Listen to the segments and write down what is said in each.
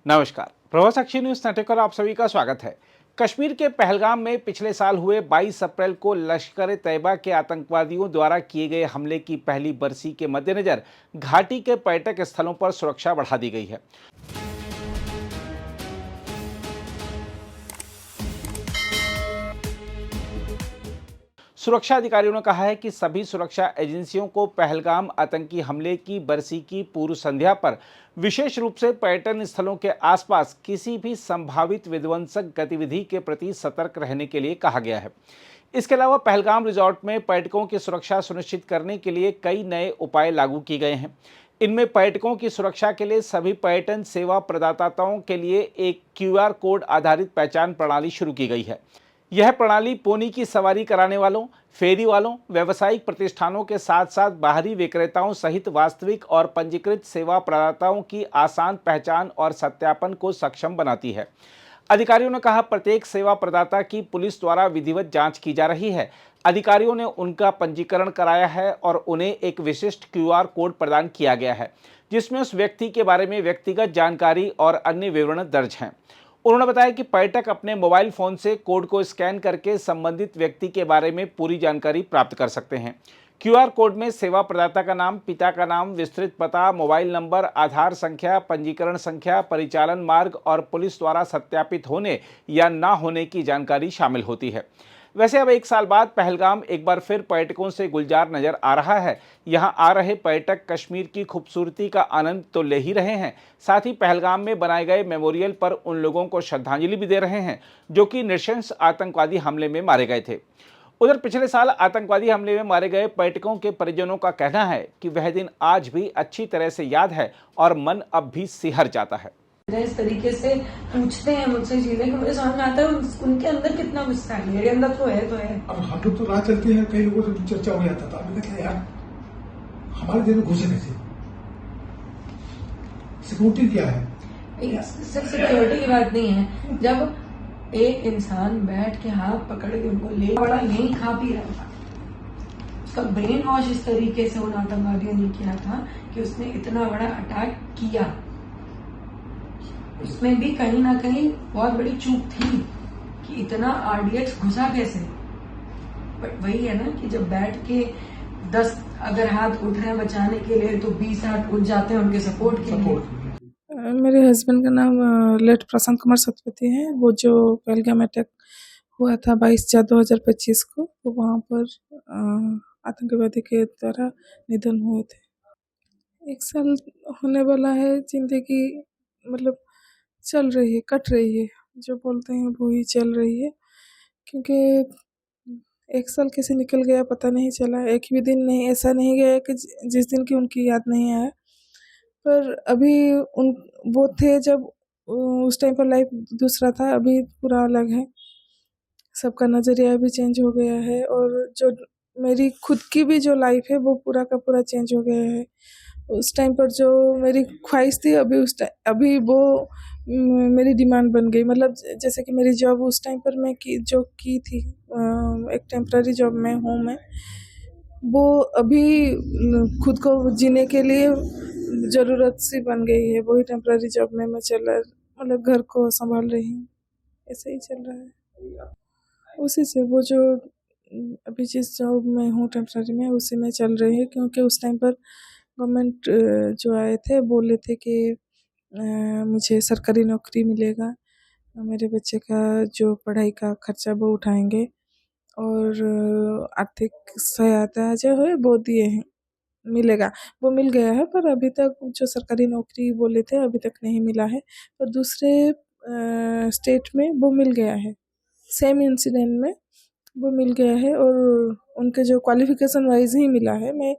नमस्कार, प्रभा साक्षी news network पर आप सभी का स्वागत है। कश्मीर के पहलगाम में पिछले साल हुए 22 अप्रैल को लश्कर ए तैयबा के आतंकवादियों द्वारा किए गए हमले की पहली बरसी के मद्देनजर घाटी के पर्यटक स्थलों पर सुरक्षा बढ़ा दी गई है। सुरक्षा अधिकारियों ने कहा है कि सभी सुरक्षा एजेंसियों को पहलगाम आतंकी हमले की बरसी की पूर्व संध्या पर विशेष रूप से पर्यटन स्थलों के आसपास किसी भी संभावित विध्वंसक गतिविधि के प्रति सतर्क रहने के लिए कहा गया है। इसके अलावा पहलगाम रिजॉर्ट में पर्यटकों की सुरक्षा सुनिश्चित करने के लिए कई नए उपाय लागू किए गए हैं। इनमें पर्यटकों की सुरक्षा के लिए सभी पर्यटन सेवा प्रदाताओं के लिए एक QR कोड आधारित पहचान प्रणाली शुरू की गई है। यह प्रणाली पोनी की सवारी कराने वालों, फेरी वालों, व्यावसायिक प्रतिष्ठानों के साथ साथ बाहरी विक्रेताओं सहित वास्तविक और पंजीकृत सेवा प्रदाताओं की आसान पहचान और सत्यापन को सक्षम बनाती है। अधिकारियों ने कहा, प्रत्येक सेवा प्रदाता की पुलिस द्वारा विधिवत जांच की जा रही है। अधिकारियों ने उनका पंजीकरण कराया है और उन्हें एक विशिष्ट QR कोड प्रदान किया गया है, जिसमें उस व्यक्ति के बारे में व्यक्तिगत जानकारी और अन्य विवरण दर्ज हैं। उन्होंने बताया कि पर्यटक अपने मोबाइल फोन से कोड को स्कैन करके संबंधित व्यक्ति के बारे में पूरी जानकारी प्राप्त कर सकते हैं। QR कोड में सेवा प्रदाता का नाम, पिता का नाम, विस्तृत पता, मोबाइल नंबर, आधार संख्या, पंजीकरण संख्या, परिचालन मार्ग और पुलिस द्वारा सत्यापित होने या ना होने की जानकारी शामिल होती है। वैसे अब 1 साल बाद पहलगाम एक बार फिर पर्यटकों से गुलजार नजर आ रहा है। यहाँ आ रहे पर्यटक कश्मीर की खूबसूरती का आनंद तो ले ही रहे हैं, साथ ही पहलगाम में बनाए गए मेमोरियल पर उन लोगों को श्रद्धांजलि भी दे रहे हैं जो कि नृशंस आतंकवादी हमले में मारे गए थे। उधर पिछले साल आतंकवादी हमले में मारे गए पर्यटकों के परिजनों का कहना है कि वह दिन आज भी अच्छी तरह से याद है और मन अब भी सिहर जाता है। इस तरीके से पूछते हैं मुझसे चीजें कि मुझे समझ में आता है उनके अंदर कितना गुस्सा है। मेरे अंदर तो है। अब हम लोग तो राह चलते हैं, कई लोगों से चर्चा हो जाता था, अभी तक यार हमारे दिन में घुसे कैसे, सिक्योरिटी क्या है? सिर्फ सिक्योरिटी की बात नहीं है। जब एक इंसान बैठ के हाथ पकड़ के उनको ले बड़ा यही खा पी रहा था, उसका ब्रेन वॉश इस तरीके से उन आतंकवादियों ने किया था कि उसने इतना बड़ा अटैक किया। उसमें भी कहीं ना कहीं बहुत बड़ी चूक थी कि इतना RDX घुसा कैसे। बट वही है ना कि जब बैठ के 10 अगर हाथ उठ रहे हैं बचाने के लिए तो 20 हाथ उठ जाते हैं उनके सपोर्ट के लिए। मेरे हस्बैंड का नाम लेट प्रशांत कुमार सतपथी है। वो जो पहलगाम अटैक हुआ था 22/4/2025 को, वो वहाँ पर आतंकवादी के द्वारा निधन हुए थे। 1 साल होने वाला है। जिंदगी मतलब चल रही है, कट रही है, जो बोलते हैं वो ही चल रही है। क्योंकि 1 साल कैसे निकल गया पता नहीं चला। एक भी दिन नहीं ऐसा नहीं गया कि जिस दिन की उनकी याद नहीं आया। पर अभी उन वो थे जब उस टाइम पर लाइफ दूसरा था, अभी पूरा अलग है। सबका नज़रिया भी चेंज हो गया है और जो मेरी खुद की भी जो लाइफ है वो पूरा का पूरा चेंज हो गया है। उस टाइम पर जो मेरी ख्वाहिश थी अभी वो मेरी डिमांड बन गई। मतलब जैसे कि मेरी जॉब उस टाइम पर मैं की थी, एक टेम्पररी जॉब में हूँ मैं, वो अभी खुद को जीने के लिए ज़रूरत सी बन गई है। वही टेम्पररी जॉब में मैं मतलब घर को संभाल रही हूँ। ऐसे ही चल रहा है। उसी से वो जो अभी जिस जॉब में हूँ टेम्पररी में, उसी में चल रही है। क्योंकि उस टाइम पर गवर्नमेंट जो आए थे बोले थे कि मुझे सरकारी नौकरी मिलेगा, मेरे बच्चे का जो पढ़ाई का खर्चा वो उठाएंगे और आर्थिक सहायता जो है वो दिए हैं, मिलेगा, वो मिल गया है। पर अभी तक जो सरकारी नौकरी बोले थे अभी तक नहीं मिला है। पर दूसरे स्टेट में वो मिल गया है, सेम इंसिडेंट में वो मिल गया है और उनके जो क्वालिफिकेशन वाइज ही मिला है। मैं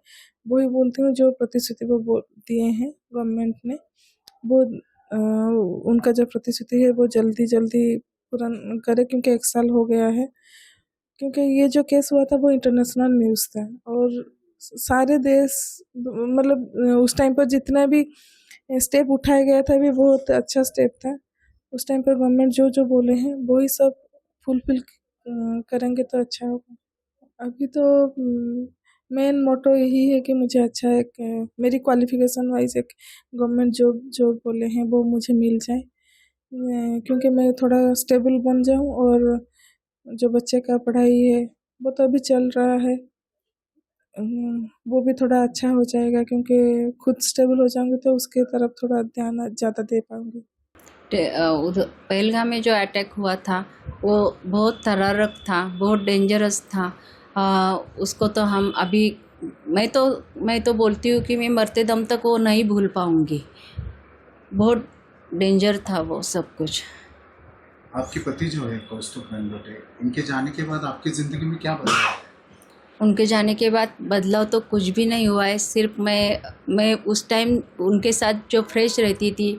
वही बोलती हूँ जो प्रतिश्रुति वो दिए हैं गवर्नमेंट ने, वो उनका जो प्रतिश्रुति है वो जल्दी पूरा करे। क्योंकि 1 साल हो गया है। क्योंकि ये जो केस हुआ था वो इंटरनेशनल न्यूज़ था और सारे देश मतलब उस टाइम पर जितना भी स्टेप उठाया गया था भी बहुत अच्छा स्टेप था। उस टाइम पर गवर्नमेंट जो बोले हैं वही सब फुलफिल करेंगे तो अच्छा होगा। अभी तो मेन मोटो यही है कि मुझे मेरी क्वालिफिकेशन वाइज एक गवर्नमेंट जॉब जो बोले हैं वो मुझे मिल जाए। क्योंकि मैं थोड़ा स्टेबल बन जाऊं और जो बच्चे का पढ़ाई है वो तो अभी चल रहा है, वो भी थोड़ा अच्छा हो जाएगा क्योंकि खुद स्टेबल हो जाऊंगी तो उसके तरफ थोड़ा ध्यान ज़्यादा दे पाऊंगी। उधर पहलगाम में जो अटैक हुआ था वो बहुत थरारक था, बहुत डेंजरस था। उसको तो हम अभी मैं तो बोलती हूँ कि मैं मरते दम तक वो नहीं भूल पाऊंगी। बहुत डेंजर था वो सब कुछ। आपके पति जो है कौस्तुभ नंदोटे, इनके जाने के बाद आपकी ज़िंदगी में क्या बदला? उनके जाने के बाद बदलाव तो कुछ भी नहीं हुआ है। सिर्फ मैं उस टाइम उनके साथ जो फ्रेश रहती थी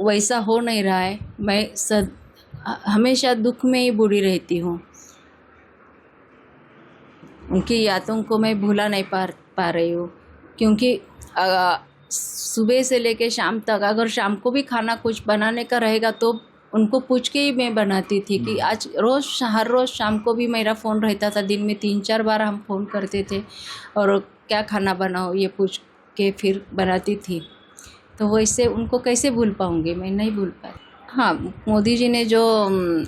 वैसा हो नहीं रहा है। मैं हमेशा दुख में ही बुड़ी रहती हूँ। उनकी यादों को मैं भूला नहीं पा रही हूँ क्योंकि सुबह से लेके शाम तक अगर शाम को भी खाना कुछ बनाने का रहेगा तो उनको पूछ के ही मैं बनाती थी कि आज हर रोज़ शाम को भी मेरा फ़ोन रहता था। दिन में 3-4 बार हम फ़ोन करते थे और क्या खाना बनाओ ये पूछ के फिर बनाती थी। तो वैसे उनको कैसे भूल पाऊँगी, मैं नहीं भूल पाई। हाँ, मोदी जी ने जो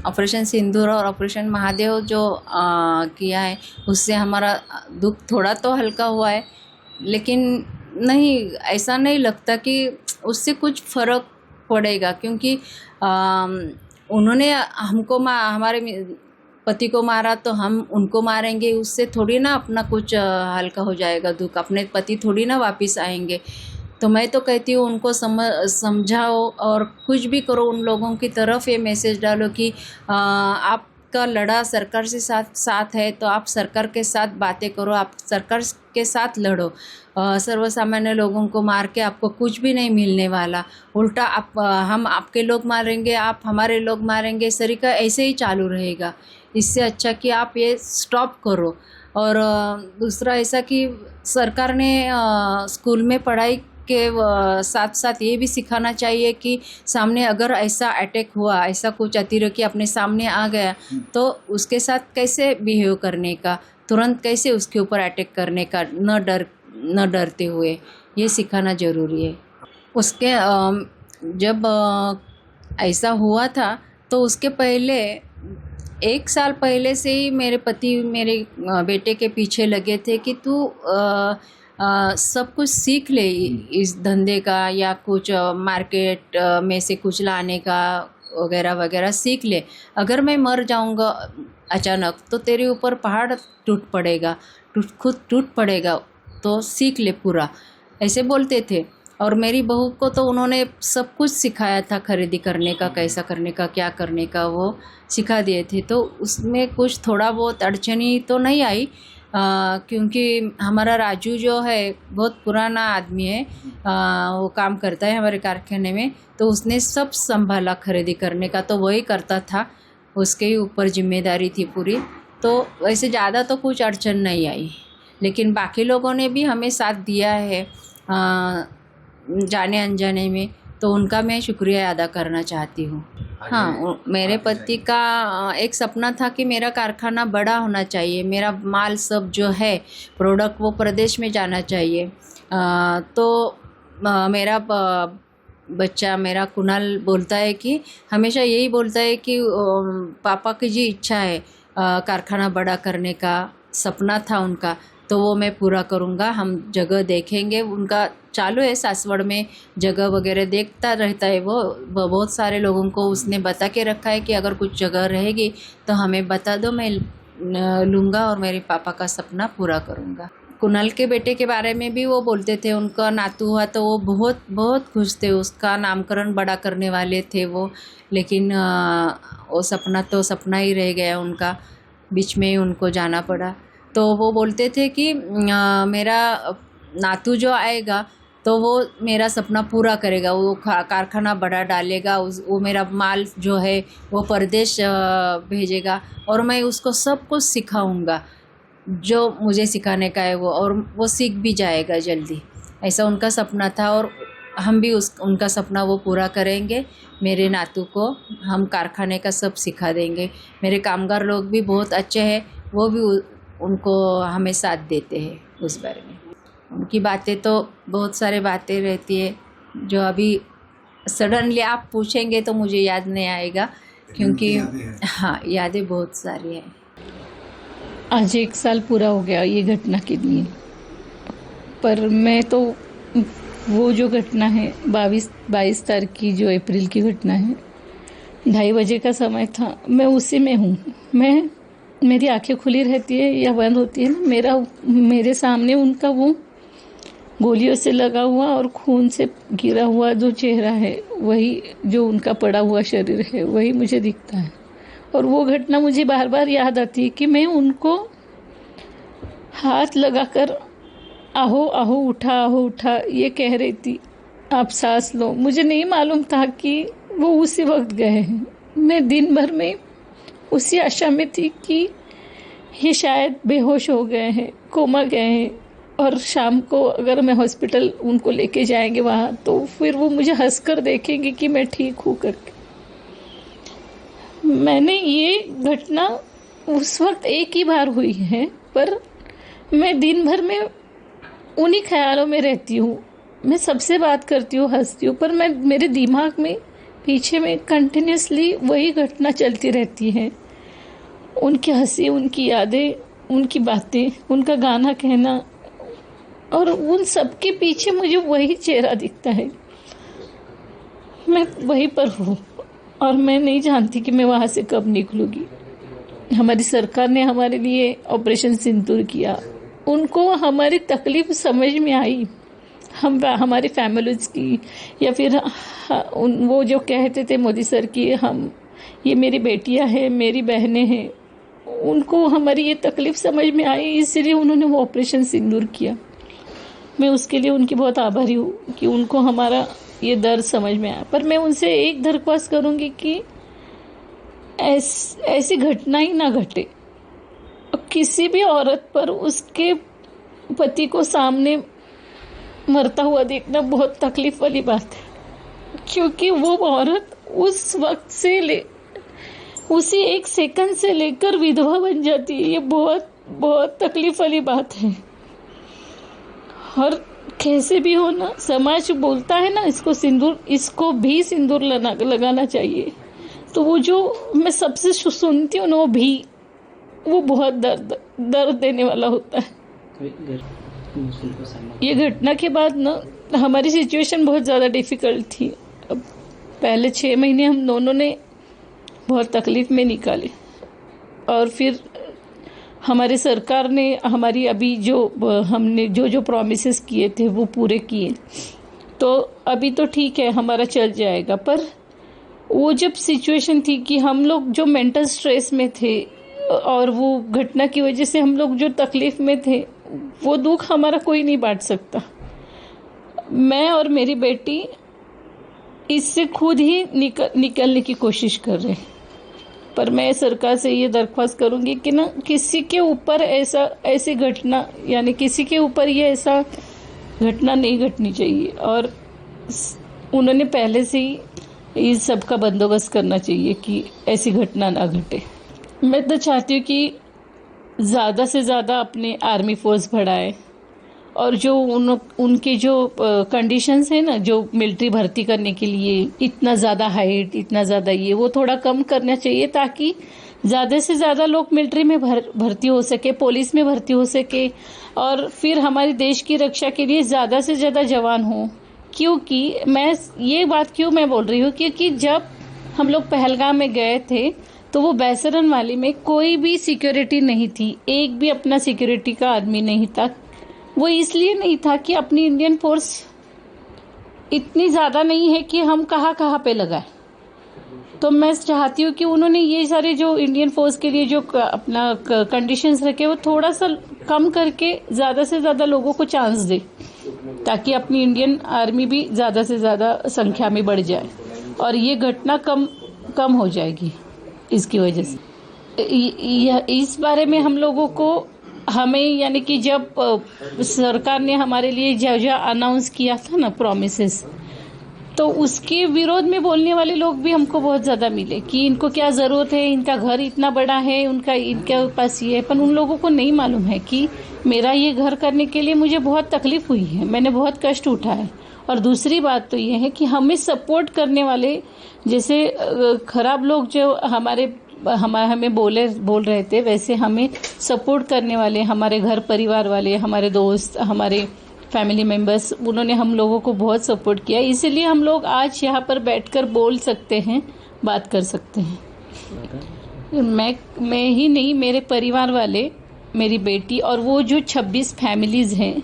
ऑपरेशन सिंदूर और ऑपरेशन महादेव जो किया है उससे हमारा दुख थोड़ा तो हल्का हुआ है, लेकिन नहीं ऐसा नहीं लगता कि उससे कुछ फ़र्क पड़ेगा क्योंकि उन्होंने हमको हमारे पति को मारा तो हम उनको मारेंगे, उससे थोड़ी ना अपना कुछ हल्का हो जाएगा दुख। अपने पति थोड़ी ना वापस आएंगे। तो मैं तो कहती हूँ उनको समझाओ और कुछ भी करो, उन लोगों की तरफ ये मैसेज डालो कि आपका लड़ा सरकार से साथ है तो आप सरकार के साथ बातें करो, आप सरकार के साथ लड़ो। सर्वसामान्य लोगों को मार के आपको कुछ भी नहीं मिलने वाला, उल्टा हम आपके लोग मारेंगे, आप हमारे लोग मारेंगे, तरीका ऐसे ही चालू रहेगा। इससे अच्छा कि आप ये स्टॉप करो। और दूसरा ऐसा कि सरकार ने स्कूल में पढ़ाई के साथ साथ ये भी सिखाना चाहिए कि सामने अगर ऐसा अटैक हुआ, ऐसा कुछ अतिरेकी अपने सामने आ गया तो उसके साथ कैसे बिहेव करने का, तुरंत कैसे उसके ऊपर अटैक करने का, न डरते हुए, ये सिखाना ज़रूरी है। उसके जब ऐसा हुआ था तो उसके पहले 1 साल पहले से ही मेरे पति मेरे बेटे के पीछे लगे थे कि तू सब कुछ सीख ले इस धंधे का या कुछ मार्केट में से कुछ लाने का वगैरह वगैरह सीख ले। अगर मैं मर जाऊंगा अचानक तो तेरे ऊपर पहाड़ टूट पड़ेगा, खुद टूट पड़ेगा, तो सीख ले पूरा, ऐसे बोलते थे। और मेरी बहू को तो उन्होंने सब कुछ सिखाया था, खरीदी करने का, कैसा करने का, क्या करने का, वो सिखा दिए थे। तो उसमें कुछ थोड़ा बहुत अड़चनी तो नहीं आई क्योंकि हमारा राजू जो है बहुत पुराना आदमी है, वो काम करता है हमारे कारखाने में, तो उसने सब संभाला खरीदी करने का, तो वही करता था, उसके ही ऊपर जिम्मेदारी थी पूरी। तो वैसे ज़्यादा तो कुछ अड़चन नहीं आई, लेकिन बाकी लोगों ने भी हमें साथ दिया है जाने अनजाने में, तो उनका मैं शुक्रिया अदा करना चाहती हूँ। हाँ, मेरे पति का एक सपना था कि मेरा कारखाना बड़ा होना चाहिए, मेरा माल सब जो है प्रोडक्ट वो प्रदेश में जाना चाहिए। तो मेरा बच्चा मेरा कुणाल बोलता है कि हमेशा यही बोलता है कि पापा की जी इच्छा है कारखाना बड़ा करने का, सपना था उनका, तो वो मैं पूरा करूँगा। हम जगह देखेंगे, उनका चालू है सासवड़ में जगह वगैरह देखता रहता है। वो बहुत सारे लोगों को उसने बता के रखा है कि अगर कुछ जगह रहेगी तो हमें बता दो, मैं लूँगा और मेरे पापा का सपना पूरा करूँगा। कुणाल के बेटे के बारे में भी वो बोलते थे, उनका नातू हुआ तो वो बहुत बहुत खुश थे, उसका नामकरण बड़ा करने वाले थे वो, लेकिन वो सपना तो सपना ही रह गया उनका, बीच में ही उनको जाना पड़ा। तो वो बोलते थे कि मेरा नातू जो आएगा तो वो मेरा सपना पूरा करेगा, वो कारखाना बड़ा डालेगा, वो मेरा माल जो है वो परदेश भेजेगा और मैं उसको सब कुछ सिखाऊंगा जो मुझे सिखाने का है वो, और वो सीख भी जाएगा जल्दी। ऐसा उनका सपना था और हम भी उनका सपना वो पूरा करेंगे। मेरे नातू को हम कारखाने का सब सिखा देंगे। मेरे कामगार लोग भी बहुत अच्छे हैं, वो भी उनको हमें साथ देते हैं उस बारे में। उनकी बातें तो बहुत सारे बातें रहती है जो अभी सडनली आप पूछेंगे तो मुझे याद नहीं आएगा, क्योंकि यादें हैं। हाँ, यादें बहुत सारी हैं। आज 1 साल पूरा हो गया ये घटना के लिए, पर मैं तो वो जो घटना है 22 तारीख की, जो अप्रैल की घटना है, 2:30 बजे का समय था, मैं उसी में हूँ। मेरी आंखें खुली रहती है या बंद होती है ना, मेरे सामने उनका वो गोलियों से लगा हुआ और खून से गिरा हुआ जो चेहरा है, वही जो उनका पड़ा हुआ शरीर है, वही मुझे दिखता है। और वो घटना मुझे बार बार याद आती है कि मैं उनको हाथ लगाकर आहो आहो उठा ये कह रही थी, आप सांस लो। मुझे नहीं मालूम था कि वो उसी वक्त गए हैं। मैं दिन भर में उसी आशा में थी कि ये शायद बेहोश हो गए हैं, कोमा गए हैं, और शाम को अगर मैं हॉस्पिटल उनको लेके जाएंगे वहाँ, तो फिर वो मुझे हंसकर देखेंगे कि मैं ठीक हूँ करके। मैंने ये घटना उस वक्त एक ही बार हुई है, पर मैं दिन भर में उन्हीं ख्यालों में रहती हूँ। मैं सबसे बात करती हूँ, हंसती हूँ, पर मेरे दिमाग में पीछे में कंटिन्यूसली वही घटना चलती रहती है। उनकी हंसी, उनकी यादें, उनकी बातें, उनका गाना कहना, और उन सब के पीछे मुझे वही चेहरा दिखता है। मैं वहीं पर हूँ और मैं नहीं जानती कि मैं वहाँ से कब निकलूँगी। हमारी सरकार ने हमारे लिए ऑपरेशन सिंदूर किया, उनको हमारी तकलीफ समझ में आई, हमारी फैमिलीज़ की, या फिर वो जो कहते थे मोदी सर की ये मेरी बेटियां हैं, मेरी बहनें हैं, उनको हमारी ये तकलीफ समझ में आई, इसलिए उन्होंने वो ऑपरेशन सिंदूर किया। मैं उसके लिए उनकी बहुत आभारी हूँ कि उनको हमारा ये दर्द समझ में आया। पर मैं उनसे एक दरख्वास्त करूँगी कि ऐसी घटना ही ना घटे। किसी भी औरत पर उसके पति को सामने मरता हुआ देखना बहुत तकलीफ वाली बात है, क्योंकि वो औरत उस वक्त से उसी 1 सेकंड से लेकर विधवा बन जाती है। ये बहुत बहुत तकलीफ वाली बात है। और कैसे भी हो ना, समाज बोलता है ना, इसको भी सिंदूर लगाना चाहिए। तो वो जो मैं सबसे सुनती हूँ ना, वो बहुत दर्द देने वाला होता है। ये घटना के बाद ना हमारी सिचुएशन बहुत ज़्यादा डिफ़िकल्ट थी। पहले 6 महीने हम दोनों ने बहुत तकलीफ में निकाले, और फिर हमारी सरकार ने हमारी अभी हमने जो प्रॉमिसेस किए थे वो पूरे किए, तो अभी तो ठीक है, हमारा चल जाएगा। पर वो जब सिचुएशन थी कि हम लोग जो मेंटल स्ट्रेस में थे और वो घटना की वजह से हम लोग जो तकलीफ में थे, वो दुख हमारा कोई नहीं बांट सकता। मैं और मेरी बेटी इससे खुद ही निकलने की कोशिश कर रहे हैं। पर मैं सरकार से ये दरख्वास्त करूंगी कि ना, किसी के ऊपर ऐसी घटना, यानी किसी के ऊपर ये ऐसा घटना नहीं घटनी चाहिए, और उन्होंने पहले से ही इस सब का बंदोबस्त करना चाहिए कि ऐसी घटना ना घटे। मैं तो चाहती हूँ कि ज़्यादा से ज़्यादा अपने आर्मी फोर्स बढ़ाए, और जो उनके जो कंडीशंस है ना, जो मिलिट्री भर्ती करने के लिए इतना ज़्यादा हाइट, इतना ज़्यादा वो थोड़ा कम करना चाहिए, ताकि ज़्यादा से ज़्यादा लोग मिलिट्री में भर्ती हो सके, पुलिस में भर्ती हो सके, और फिर हमारे देश की रक्षा के लिए ज़्यादा से ज़्यादा जवान हों। क्योंकि ये बात क्यों मैं बोल रही हूँ, क्योंकि जब हम लोग पहलगाम में गए थे तो वो बैसरन वाली में कोई भी सिक्योरिटी नहीं थी, एक भी अपना सिक्योरिटी का आदमी नहीं था। वो इसलिए नहीं था कि अपनी इंडियन फोर्स इतनी ज़्यादा नहीं है कि हम कहाँ पे लगाए। तो मैं चाहती हूँ कि उन्होंने ये सारे जो इंडियन फोर्स के लिए जो अपना कंडीशंस रखे, वो थोड़ा सा कम करके ज़्यादा से ज़्यादा लोगों को चांस दे, ताकि अपनी इंडियन आर्मी भी ज़्यादा से ज़्यादा संख्या में बढ़ जाए, और ये घटना कम हो जाएगी इसकी वजह से। इस बारे में हम लोगों को यानी कि जब सरकार ने हमारे लिए जो अनाउंस किया था ना प्रॉमिसेस, तो उसके विरोध में बोलने वाले लोग भी हमको बहुत ज़्यादा मिले कि इनको क्या ज़रूरत है, इनका घर इतना बड़ा है, इनके पास ये है। पर उन लोगों को नहीं मालूम है कि मेरा ये घर करने के लिए मुझे बहुत तकलीफ हुई है, मैंने बहुत कष्ट उठाया, और दूसरी बात तो ये है कि हमें सपोर्ट करने वाले, जैसे खराब लोग जो हमें बोल रहे थे, वैसे हमें सपोर्ट करने वाले हमारे घर परिवार वाले, हमारे दोस्त, हमारे फैमिली मेंबर्स, उन्होंने हम लोगों को बहुत सपोर्ट किया। इसीलिए हम लोग आज यहाँ पर बैठकर बोल सकते हैं, बात कर सकते हैं। मैं ही नहीं, मेरे परिवार वाले, मेरी बेटी और वो जो 26 फैमिलीज हैं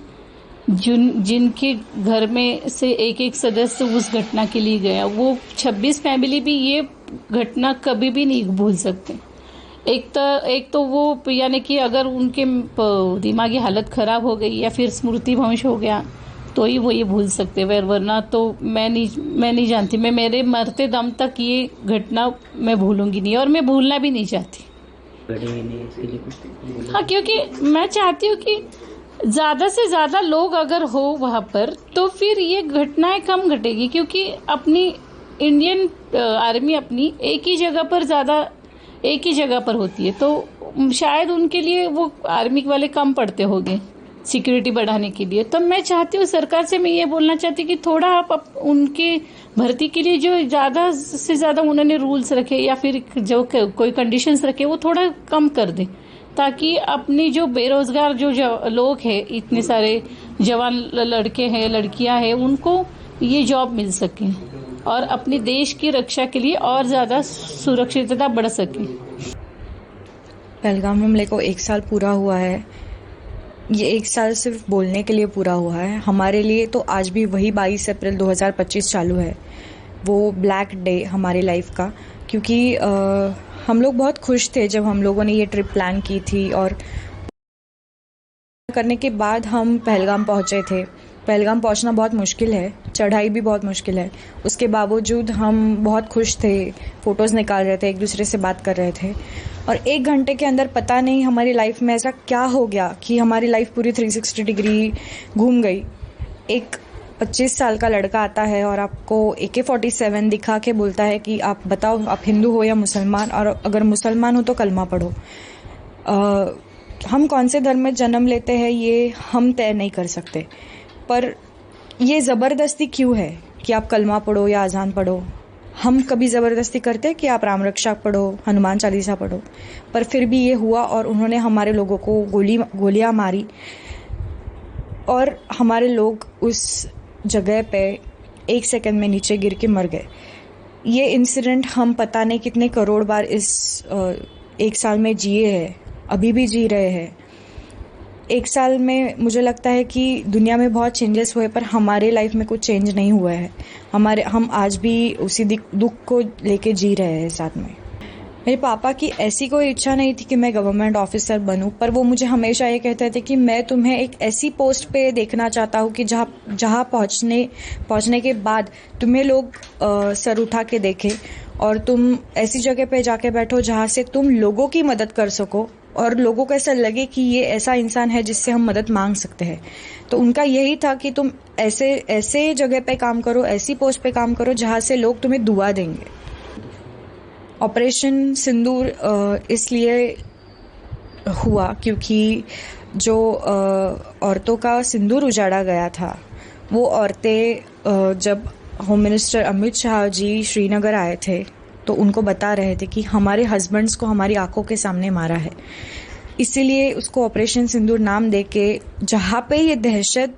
जिनके घर में से एक एक सदस्य उस घटना के लिए गया, वो 26 फैमिली भी ये घटना कभी भी नहीं भूल सकते। एक तो वो यानी कि अगर उनके दिमागी हालत खराब हो गई या फिर स्मृति भ्रंश हो गया तो ही वो ये भूल सकते, वरना तो मैं नहीं जानती। मैं मेरे मरते दम तक ये घटना मैं भूलूंगी नहीं और मैं भूलना भी नहीं चाहती। हाँ, क्योंकि मैं चाहती हूँ कि ज़्यादा से ज़्यादा लोग अगर हो वहाँ पर तो फिर ये घटनाएं कम घटेगी, क्योंकि अपनी इंडियन आर्मी अपनी एक ही जगह पर होती है, तो शायद उनके लिए वो आर्मी वाले कम पड़ते होंगे सिक्योरिटी बढ़ाने के लिए। तो मैं चाहती हूँ, सरकार से मैं ये बोलना चाहती हूँ कि थोड़ा आप उनके भर्ती के लिए जो ज़्यादा से ज़्यादा उन्होंने रूल्स रखे या फिर जो कोई कंडीशंस रखे वो थोड़ा कम कर दें, ताकि अपनी जो बेरोजगार जो लोग हैं, इतने सारे जवान लड़के हैं, लड़कियां हैं, उनको ये जॉब मिल सके और अपने देश की रक्षा के लिए और ज़्यादा सुरक्षितता बढ़ सके। पहलगाम हमले को 1 साल पूरा हुआ है। ये 1 साल सिर्फ बोलने के लिए पूरा हुआ है, हमारे लिए तो आज भी वही 22 अप्रैल 2025 चालू है, वो ब्लैक डे हमारी लाइफ का। क्योंकि हम लोग बहुत खुश थे जब हम लोगों ने ये ट्रिप प्लान की थी और करने के बाद हम पहलगाम पहुंचे थे। पहलगाम पहुंचना बहुत मुश्किल है, चढ़ाई भी बहुत मुश्किल है, उसके बावजूद हम बहुत खुश थे, फ़ोटोज़ निकाल रहे थे, एक दूसरे से बात कर रहे थे। और 1 घंटे के अंदर पता नहीं हमारी लाइफ में ऐसा क्या हो गया कि हमारी लाइफ पूरी 360 डिग्री घूम गई। एक 25 साल का लड़का आता है और आपको AK-47 दिखा के बोलता है कि आप बताओ आप हिंदू हो या मुसलमान, और अगर मुसलमान हो तो कलमा पढ़ो। हम कौन से धर्म में जन्म लेते हैं ये हम तय नहीं कर सकते, पर ये ज़बरदस्ती क्यों है कि आप कलमा पढ़ो या अजान पढ़ो। हम कभी ज़बरदस्ती करते कि आप राम रक्षा पढ़ो, हनुमान चालीसा पढ़ो, पर फिर भी ये हुआ और उन्होंने हमारे लोगों को गोलियां मारी और हमारे लोग उस जगह पे 1 सेकंड में नीचे गिर के मर गए। ये इंसिडेंट हम पता नहीं कितने करोड़ बार इस 1 साल में जिए हैं, अभी भी जी रहे हैं। 1 साल में मुझे लगता है कि दुनिया में बहुत चेंजेस हुए, पर हमारे लाइफ में कुछ चेंज नहीं हुआ है। हम आज भी उसी दुख को लेके जी रहे हैं साथ में। मेरे पापा की ऐसी कोई इच्छा नहीं थी कि मैं गवर्नमेंट ऑफिसर बनूं, पर वो मुझे हमेशा ये कहते थे कि मैं तुम्हें एक ऐसी पोस्ट पे देखना चाहता हूँ कि जहाँ पहुँचने के बाद तुम्हें लोग सर उठा के देखें और तुम ऐसी जगह पे जाके बैठो जहाँ से तुम लोगों की मदद कर सको और लोगों को ऐसा लगे कि ये ऐसा इंसान है जिससे हम मदद मांग सकते हैं। तो उनका यही था कि तुम ऐसे जगह पे काम करो, ऐसी पोस्ट पे काम करो जहाँ से लोग तुम्हें दुआ देंगे। ऑपरेशन सिंदूर इसलिए हुआ क्योंकि जो औरतों का सिंदूर उजाड़ा गया था, वो औरतें जब होम मिनिस्टर अमित शाह जी श्रीनगर आए थे तो उनको बता रहे थे कि हमारे हस्बैंड्स को हमारी आंखों के सामने मारा है। इसीलिए उसको ऑपरेशन सिंदूर नाम देके, जहाँ पे ये दहशत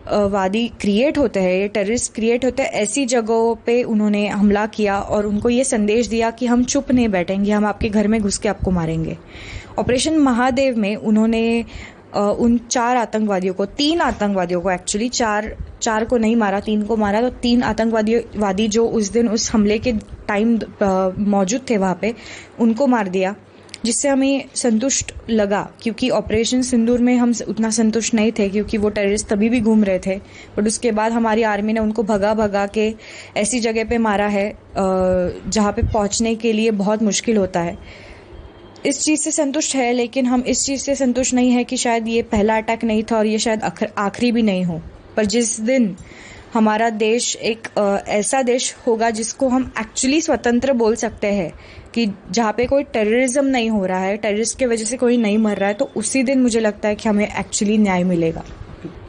वादी क्रिएट होते हैं, ये टेररिस्ट क्रिएट होते हैं, ऐसी जगहों पे उन्होंने हमला किया और उनको ये संदेश दिया कि हम चुप नहीं बैठेंगे, हम आपके घर में घुस के आपको मारेंगे। ऑपरेशन महादेव में उन्होंने उन 4 आतंकवादियों को, 3 आतंकवादियों को एक्चुअली, 4 को नहीं मारा, 3 को मारा, तो 3 आतंकवादी जो उस दिन उस हमले के टाइम मौजूद थे वहाँ पे, उनको मार दिया, जिससे हमें संतुष्ट लगा। क्योंकि ऑपरेशन सिंदूर में हम उतना संतुष्ट नहीं थे क्योंकि वो टेररिस्ट तभी भी घूम रहे थे, बट उसके बाद हमारी आर्मी ने उनको भगा के ऐसी जगह पे मारा है जहाँ पे पहुँचने के लिए बहुत मुश्किल होता है। इस चीज़ से संतुष्ट है, लेकिन हम इस चीज़ से संतुष्ट नहीं है कि शायद ये पहला अटैक नहीं था और ये शायद आखिरी भी नहीं हो। पर जिस दिन हमारा देश एक ऐसा देश होगा जिसको हम एक्चुअली स्वतंत्र बोल सकते हैं, कि जहाँ पे कोई टेररिज्म नहीं हो रहा है, टेररिस्ट की वजह से कोई नहीं मर रहा है, तो उसी दिन मुझे लगता है कि हमें एक्चुअली न्याय मिलेगा।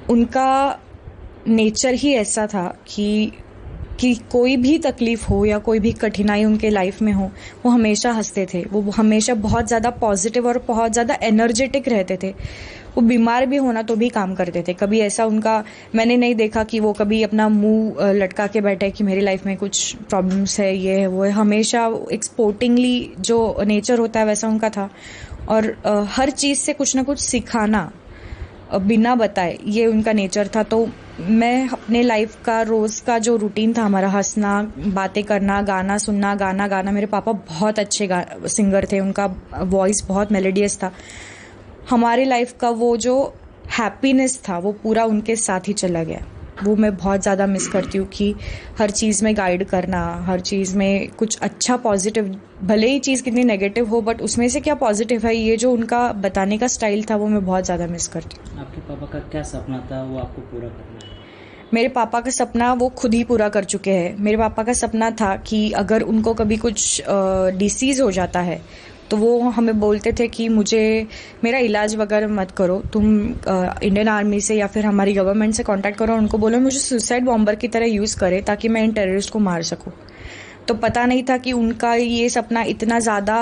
उनका नेचर ही ऐसा था कि कोई भी तकलीफ हो या कोई भी कठिनाई उनके लाइफ में हो, वो हमेशा हंसते थे, वो हमेशा बहुत ज़्यादा पॉजिटिव और बहुत ज़्यादा एनर्जेटिक रहते थे। वो बीमार भी होना तो भी काम करते थे। कभी ऐसा उनका मैंने नहीं देखा कि वो कभी अपना मुंह लटका के बैठे कि मेरी लाइफ में कुछ प्रॉब्लम्स है, ये है वो है। हमेशा एक स्पोर्टिंगली जो नेचर होता है वैसा उनका था। और हर चीज़ से कुछ ना कुछ सिखाना बिना बताए, ये उनका नेचर था। तो मैं अपने लाइफ का रोज़ का जो रूटीन था हमारा, हंसना, बातें करना, गाना सुनना, गाना गाना। मेरे पापा बहुत अच्छे सिंगर थे, उनका वॉइस बहुत मेलोडियस था। हमारे लाइफ का वो जो हैप्पीनेस था वो पूरा उनके साथ ही चला गया। वो मैं बहुत ज़्यादा मिस करती हूँ कि हर चीज़ में गाइड करना, हर चीज़ में कुछ अच्छा पॉजिटिव, भले ही चीज़ कितनी नेगेटिव हो बट उसमें से क्या पॉजिटिव है, ये जो उनका बताने का स्टाइल था वो मैं बहुत ज़्यादा मिस करती हूँ। आपके पापा का क्या सपना था वो आपको पूरा करना है? मेरे पापा का सपना वो खुद ही पूरा कर चुके हैं। मेरे पापा का सपना था कि अगर उनको कभी कुछ डिसीज़ हो जाता है तो वो हमें बोलते थे कि मुझे मेरा इलाज वगैरह मत करो, तुम इंडियन आर्मी से या फिर हमारी गवर्नमेंट से कांटेक्ट करो, उनको बोलो मुझे सुसाइड बॉम्बर की तरह यूज़ करे ताकि मैं इन टेररिस्ट को मार सकूं। तो पता नहीं था कि उनका ये सपना इतना ज़्यादा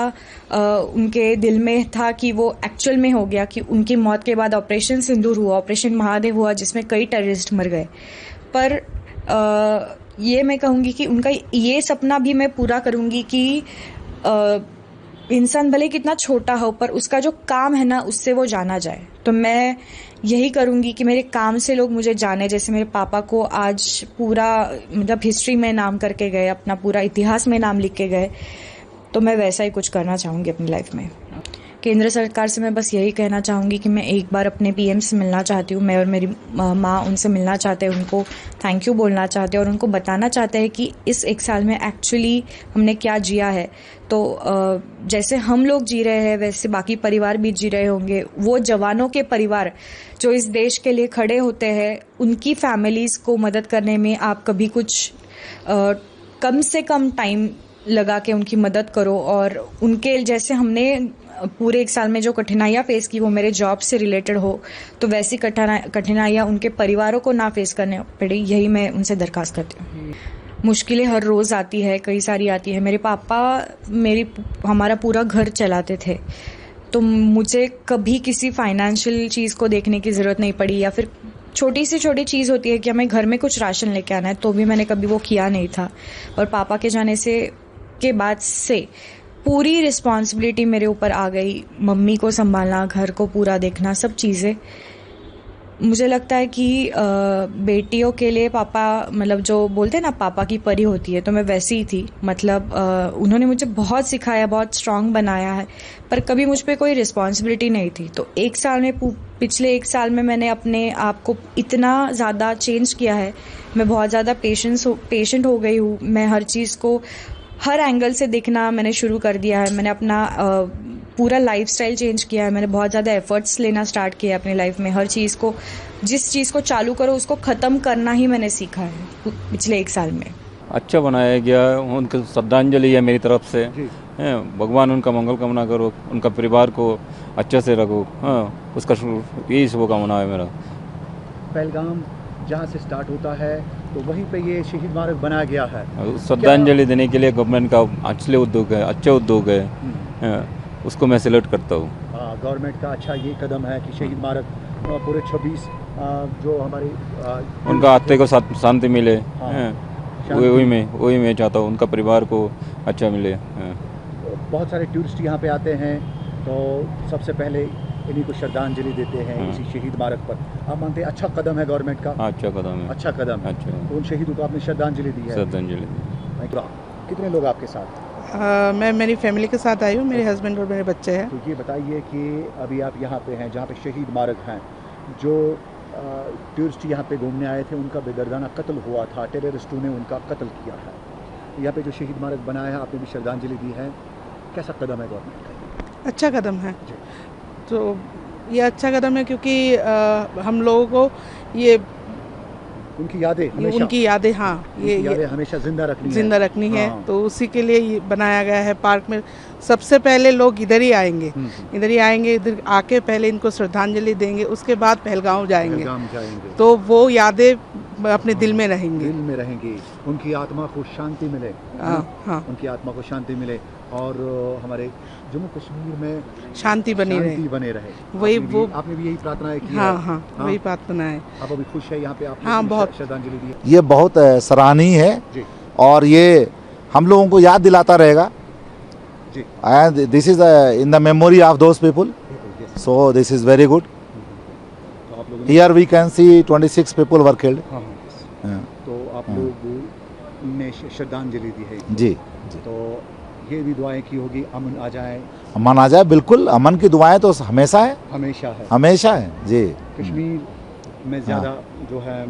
उनके दिल में था कि वो एक्चुअल में हो गया, कि उनकी मौत के बाद ऑपरेशन सिंदूर हुआ, ऑपरेशन महादेव हुआ, जिसमें कई टेररिस्ट मर गए। पर ये मैं कहूँगी कि उनका ये सपना भी मैं पूरा करूँगी कि इंसान भले कितना छोटा हो पर उसका जो काम है ना उससे वो जाना जाए। तो मैं यही करूँगी कि मेरे काम से लोग मुझे जाने, जैसे मेरे पापा को आज पूरा मतलब हिस्ट्री में नाम करके गए, अपना पूरा इतिहास में नाम लिख के गए, तो मैं वैसा ही कुछ करना चाहूँगी अपनी लाइफ में। केंद्र सरकार से मैं बस यही कहना चाहूँगी कि मैं एक बार अपने पीएम से मिलना चाहती हूँ। मैं और मेरी माँ उनसे मिलना चाहते हैं, उनको थैंक यू बोलना चाहते हैं और उनको बताना चाहते हैं कि इस एक साल में एक्चुअली हमने क्या जिया है। तो जैसे हम लोग जी रहे हैं वैसे बाकी परिवार भी जी रहे होंगे। वो जवानों के परिवार जो इस देश के लिए खड़े होते हैं, उनकी फैमिलीज़ को मदद करने में आप कभी कुछ कम से कम टाइम लगा के उनकी मदद करो। और उनके जैसे हमने पूरे एक साल में जो कठिनाइयाँ फेस की वो मेरे जॉब से रिलेटेड हो, तो वैसी कठिनाइयाँ उनके परिवारों को ना फेस करने पड़े, यही मैं उनसे दरख्वास्त करती हूँ। मुश्किलें हर रोज़ आती है, कई सारी आती है। मेरे पापा हमारा पूरा घर चलाते थे, तो मुझे कभी किसी फाइनेंशियल चीज़ को देखने की ज़रूरत नहीं पड़ी। या फिर छोटी से छोटी चीज़ होती है कि हमें घर में कुछ राशन लेके आना है, तो भी मैंने कभी वो किया नहीं था। और पापा के जाने के बाद से पूरी रिस्पॉन्सिबिलिटी मेरे ऊपर आ गई, मम्मी को संभालना, घर को पूरा देखना, सब चीज़ें। मुझे लगता है कि बेटियों के लिए पापा मतलब जो बोलते हैं ना पापा की परी होती है, तो मैं वैसी ही थी। मतलब उन्होंने मुझे बहुत सिखाया, बहुत स्ट्रांग बनाया है, पर कभी मुझ पर कोई रिस्पॉन्सिबिलिटी नहीं थी। तो एक साल में पिछले एक साल में मैंने अपने आप को इतना ज़्यादा चेंज किया है। मैं बहुत ज़्यादा पेशेंट हो गई हूँ। मैं हर चीज़ को हर एंगल से देखना मैंने शुरू कर दिया है। मैंने अपना पूरा लाइफस्टाइल चेंज किया है। मैंने बहुत ज़्यादा एफर्ट्स लेना स्टार्ट किया अपनी लाइफ में। हर चीज़ को, जिस चीज़ को चालू करो उसको ख़त्म करना ही मैंने सीखा है पिछले एक साल में। अच्छा बनाया गया, उनकी श्रद्धांजलि है मेरी तरफ से। भगवान उनका मंगल कामना करो, उनका परिवार को अच्छे से रखो। उसका यही शुभकामना है मेरा। पहलगाम जहाँ से स्टार्ट होता है तो वहीं पे ये शहीद मार्ग बनाया गया है। श्रद्धांजलि देने के लिए गवर्नमेंट का अच्छे उद्योग है, उसको मैं सैल्यूट करता हूँ। गवर्नमेंट का अच्छा ये कदम है कि शहीद मार्ग पूरे 26 जो हमारी उनका आत्मा को शांति मिले। वही मैं चाहता हूँ, उनका परिवार को अच्छा मिले। बहुत सारे टूरिस्ट यहाँ पे आते हैं, तो सबसे पहले इन्हीं को श्रद्धांजलि देते हैं इसी शहीद मार्ग पर। आप मानते हैं अच्छा कदम है गवर्नमेंट का? अच्छा कदम है। अच्छा कदम है। अच्छा। तो उन शहीदों को आपने श्रद्धांजलि दी है? श्रद्धांजलि दी। कितने लोग आपके साथ? मैं मेरी फैमिली के साथ आई हूँ, मेरे हस्बैंड और मेरे बच्चे हैं। तो ये बताइए कि अभी आप यहाँ पे हैं जहाँ पे शहीद मार्ग हैं, जो टूरिस्ट यहाँ पे घूमने आए थे उनका बेदर्दाना कत्ल हुआ था, टेररिस्टों ने उनका कत्ल किया है। यहाँ पे जो शहीद मार्ग बनाया है आपने भी श्रद्धांजलि दी है, कैसा कदम है गवर्नमेंट का? अच्छा कदम है। तो ये अच्छा कदम है क्योंकि हम लोगों को ये उनकी यादें हाँ ये हमेशा जिंदा रखनी है। तो उसी के लिए ये बनाया गया है। पार्क में सबसे पहले लोग इधर ही आएंगे, इधर आके पहले इनको श्रद्धांजलि देंगे, उसके बाद पहलगाम जाएंगे। तो वो यादें अपने दिल में रहेंगे। दिल में रहेंगी, उनकी आत्मा को शांति मिले। हाँ, उनकी आत्मा को शांति मिले और हमारे जम्मू कश्मीर में शांति बने रहे। वही वो आपने भी यही प्रार्थना की है? हाँ, वही प्रार्थना है। आप अभी खुश है यहाँ पे? आप हाँ, बहुत श्रद्धांजलि दी है? ये बहुत सराहनीय है और ये हम लोगों को याद दिलाता रहेगा। And this is in the memory of those people, so this is very good. Here we can see 26 people were killed. तो आप लोग ने श्रद्धांजलि दी है जी। तो ये भी दुआएं की होगी अमन आ जाए। अमन आ जाए, बिल्कुल। अमन की दुआएं तो हमेशा है, हमेशा है जी। कश्मीर में ज़्यादा जो है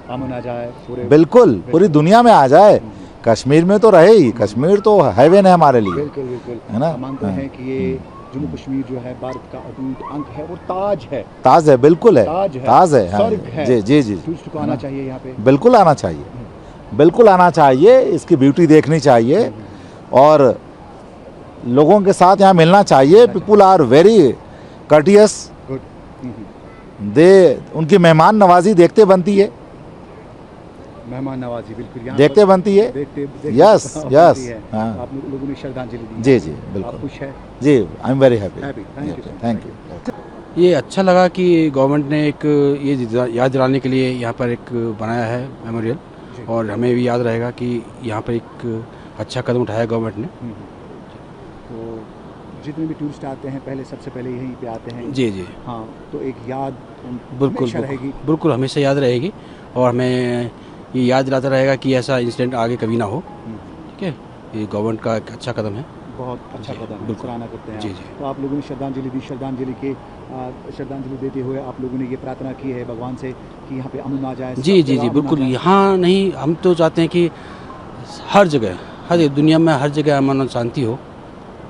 अमन आ जाए पूरे, बिल्कुल पूरी दुनिया में आ जाए। कश्मीर में तो रहे ही, कश्मीर तो हेवन है हमारे लिए, बिल्कुल है ना। मानते हैं कि ये जम्मू कश्मीर जो है भारत का अटूट अंग है, वो ताज है। ताज है, बिल्कुल है, ताज है, स्वर्ग है। जी जी जी। टूरिस्ट को आना चाहिए यहाँ पे, बिल्कुल आना चाहिए, बिल्कुल आना चाहिए। इसकी ब्यूटी देखनी चाहिए और लोगों के साथ यहाँ मिलना चाहिए। पीपुल आर वेरी कर्टियस, दे उनकी मेहमान नवाजी देखते बनती है, मेहमान नवाजी बिल्कुल यहाँ देखते बनती है। Yes yes. आप लोगों ने श्रद्धांजलि दी जी जी बिल्कुल। आप खुश है? जी, I am very happy. Thank you. ये अच्छा लगा कि गवर्नमेंट ने एक ये याद दिलाने के लिए यहाँ पर एक बनाया है मेमोरियल, और हमें भी याद रहेगा कि यहाँ पर एक अच्छा कदम उठाया गवर्नमेंट ने। तो जितने भी टूरिस्ट आते हैं पहले सबसे पहले यहीं पे आते हैं। जी जी हाँ, तो एक याद बिल्कुल रहेगी। बिल्कुल हमेशा याद रहेगी और हमें ये याद दिलाता रहेगा कि ऐसा इंसिडेंट आगे कभी ना हो। ठीक है, ये गवर्नमेंट का एक अच्छा कदम है, बहुत अच्छा कदम है, सराहना करते हैं। जी जी। तो आप लोगों ने श्रद्धांजलि दी, श्रद्धांजलि देते हुए आप लोगों ने ये प्रार्थना की है भगवान से कि यहाँ पे अमन आ जाए। जी जी जी बिल्कुल। यहाँ नहीं, हम तो चाहते हैं कि हर जगह, हर दुनिया में हर जगह अमन और शांति हो।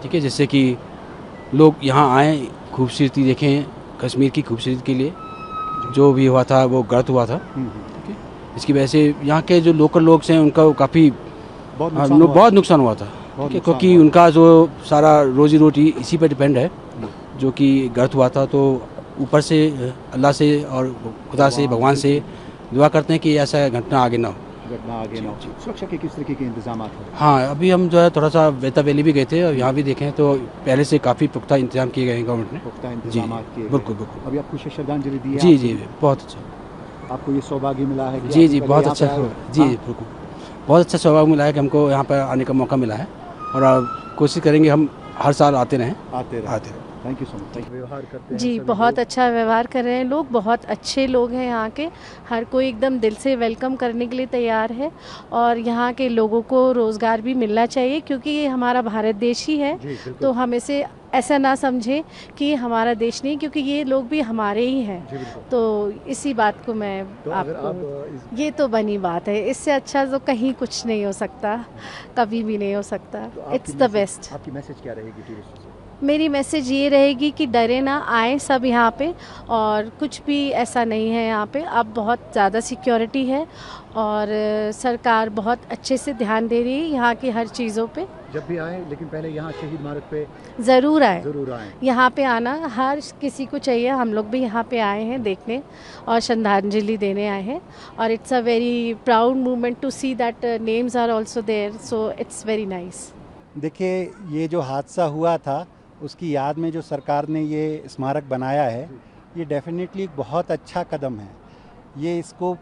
ठीक है, जिससे कि लोग यहाँ आएँ, खूबसूरती देखें, कश्मीर की खूबसूरती के लिए जो भी हुआ था वो गलत हुआ था। ठीक है, इसकी वजह से यहाँ के जो लोकल लोग हैं उनका काफ़ी बहुत नुकसान हुआ था, क्योंकि उनका जो सारा रोजी रोटी इसी पर डिपेंड है, जो कि गलत हुआ था। तो ऊपर से अल्लाह से और खुदा से, भगवान से दुआ करते हैं कि ऐसा घटना आगे ना हो। सुरक्षा के किस तरीके के इंतजाम हैं? हाँ, अभी हम जो है थोड़ा सा बेता वैली भी गए थे और यहाँ भी देखें तो पहले से काफ़ी पुख्ता इंतजाम किए गए हैं गवर्नमेंट ने। पुख्ता इंतजाम किए गए। बिल्कुल बिल्कुल। अभी आपको श्रद्धांजलि दी है? जी जी बहुत अच्छा। आपको ये सौभाग्य मिला है? जी जी बहुत अच्छा। जी बिल्कुल, बहुत अच्छा सौभाग्य मिला है कि हमको यहाँ पर आने का मौका मिला है, और कोशिश करेंगे हम हर साल आते रहें। Thank you so much. व्यवहार करते हैं जी, बहुत अच्छा व्यवहार कर रहे हैं लोग, बहुत अच्छे लोग हैं यहाँ के। हर कोई एकदम दिल से वेलकम करने के लिए तैयार है, और यहाँ के लोगों को रोज़गार भी मिलना चाहिए, क्योंकि ये हमारा भारत देश ही है। तो हम इसे ऐसा ना समझें कि ये हमारा देश नहीं, क्योंकि ये लोग भी हमारे ही हैं। तो इसी बात को मैं आपको, ये तो बनी बात है, इससे अच्छा तो कहीं कुछ नहीं हो सकता, कभी भी नहीं हो सकता। It's the best. आपकी मैसेज क्या रहेगी टूरिस्ट से? मेरी मैसेज ये रहेगी कि डरे ना, आए सब यहाँ पे, और कुछ भी ऐसा नहीं है यहाँ पे। अब बहुत ज़्यादा सिक्योरिटी है और सरकार बहुत अच्छे से ध्यान दे रही है यहाँ की हर चीज़ों पे। जब भी आए, लेकिन पहले यहाँ शहीद मार्ग पे ज़रूर आए। ज़रूर आए। यहाँ पे आना हर किसी को चाहिए। हम लोग भी यहाँ पे आए हैं देखने और श्रद्धांजलि देने आए हैं, और it's a very proud movement to see that names are also there, so it's very nice. देखिए, ये जो हादसा हुआ था उसकी याद में जो सरकार ने ये स्मारक बनाया है, ये डेफिनेटली एक बहुत अच्छा कदम है। ये इसको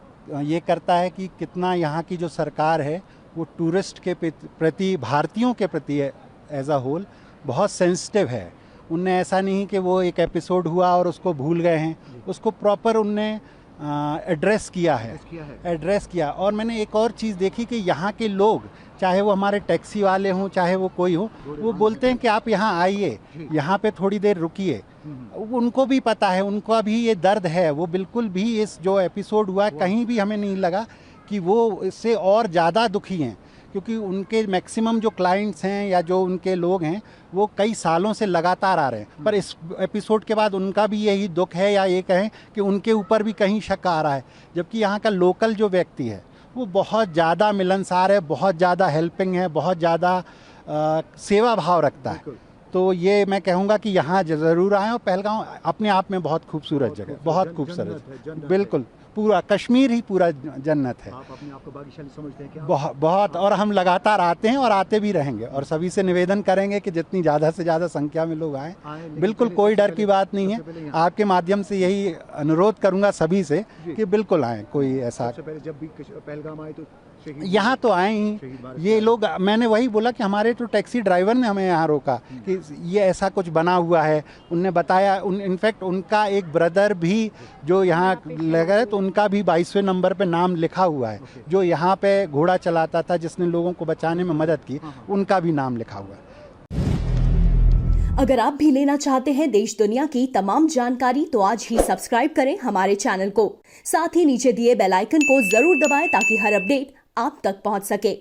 ये करता है कि कितना यहाँ की जो सरकार है वो टूरिस्ट के प्रति, भारतीयों के प्रति एज अ होल बहुत सेंसिटिव है। उनने ऐसा नहीं कि वो एक एपिसोड हुआ और उसको भूल गए हैं, उसको प्रॉपर उनने एड्रेस किया। और मैंने एक और चीज़ देखी कि यहाँ के लोग, चाहे वो हमारे टैक्सी वाले हों, चाहे वो कोई हो, वो बोलते हैं कि आप यहाँ आइए, यहाँ पे थोड़ी देर रुकिए। उनको भी पता है, उनका भी ये दर्द है। वो बिल्कुल भी इस जो एपिसोड हुआ कहीं भी हमें नहीं लगा कि वो इससे और ज़्यादा दुखी हैं, क्योंकि उनके मैक्सिमम जो क्लाइंट्स हैं या जो उनके लोग हैं वो कई सालों से लगातार आ रहे हैं। पर इस एपिसोड के बाद उनका भी यही दुख है, या ये कहें कि उनके ऊपर भी कहीं शक आ रहा है। जबकि यहाँ का लोकल जो व्यक्ति है वो बहुत ज़्यादा मिलनसार है, बहुत ज़्यादा हेल्पिंग है, बहुत ज़्यादा सेवा भाव रखता है। तो ये मैं कहूँगा कि यहाँ ज़रूर आएँ। और पहलगाम अपने आप में बहुत खूबसूरत जगह, बहुत खूबसूरत, बिल्कुल पूरा कश्मीर ही पूरा जन्नत है। आप अपने आप को भाग्यशाली समझते हैं क्या? बहुत, और हम लगातार आते हैं और आते भी रहेंगे, और सभी से निवेदन करेंगे कि जितनी ज़्यादा से ज़्यादा संख्या में लोग आएँ। बिल्कुल कोई डर की बात नहीं है। आपके माध्यम से यही अनुरोध करूँगा सभी से कि बिल्कुल आएँ। कोई ऐसा सबसे पहले जब भी पहलगाम आए तो यहाँ तो आए ही ये लोग। मैंने वही बोला कि हमारे तो टैक्सी ड्राइवर ने हमें यहाँ रोका कि ये ऐसा कुछ बना हुआ है। उनने बताया, इनफैक्ट उनका एक ब्रदर भी जो यहाँ लगा है तो उनका भी 22वें नंबर पे नाम लिखा हुआ है। जो यहाँ पे घोड़ा चलाता था, जिसने लोगों को बचाने में मदद की, उनका भी नाम लिखा हुआ है। अगर आप भी लेना चाहते हैं देश दुनिया की तमाम जानकारी तो आज ही सब्सक्राइब करें हमारे चैनल को। साथ ही नीचे दिए बेल आइकन को जरूर दबाएं ताकि हर अपडेट आप तक पहुंच सके।